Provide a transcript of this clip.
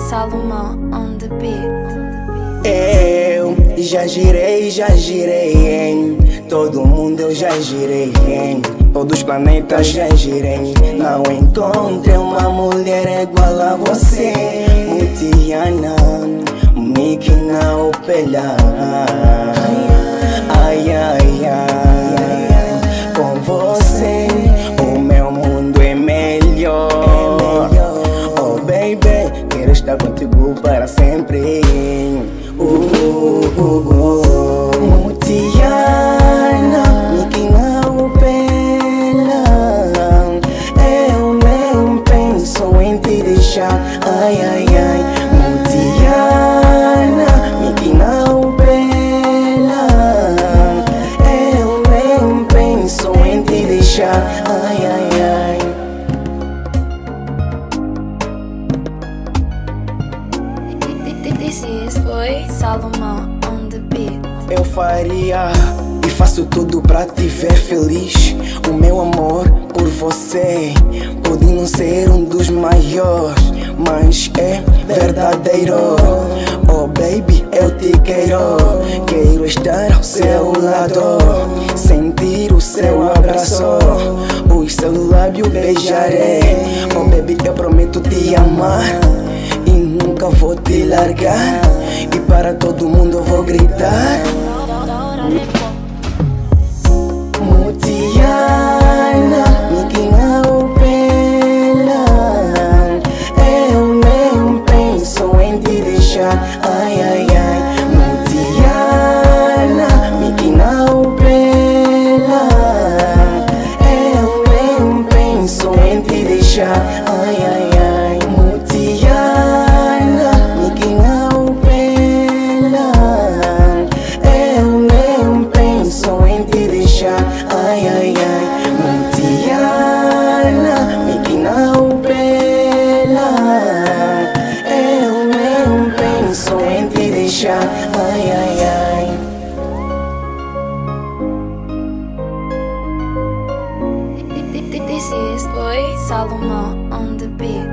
Salomão on the beat. Eu já girei, hein? Todo mundo eu já girei, hein? Todos os planetas já girei. Não encontrei uma mulher igual a você. Mutiana, Mikina Opela. Ai, ai, ai, com você o meu mundo é melhor. Oh baby, quero estar contigo para sempre. Mutiana, Mikina Opela. Eu nem penso em te deixar. Ai, ai, ai, Mutiana, Mikina Opela. Eu nem penso em te deixar. Ai, ai, ai. This is Boy Salomão on the beat. Eu faria e faço tudo pra te ver feliz. O meu amor por você pode não ser um dos maiores, mas é verdadeiro. Oh baby, eu te quero. Quero estar ao seu lado, sentir o seu abraço, os seus lábios beijarei. Oh baby, eu prometo te amar e nunca vou te largar. E para todo mundo eu vou gritar: Mutiana, Mikina Opela. Eu nem penso em te deixar. Ai, ai, ai, Mutiana, Mikina Opela. Eu nem penso em te deixar. Ai, ai, ai, Mutiana, Mikina Opela. Eu nem penso em te deixar. Ai, ai, ai, Mutiana, Mikina Opela. Eu nem penso em te deixar. Ai, ai, ai. This is Boy Salomão on the beat.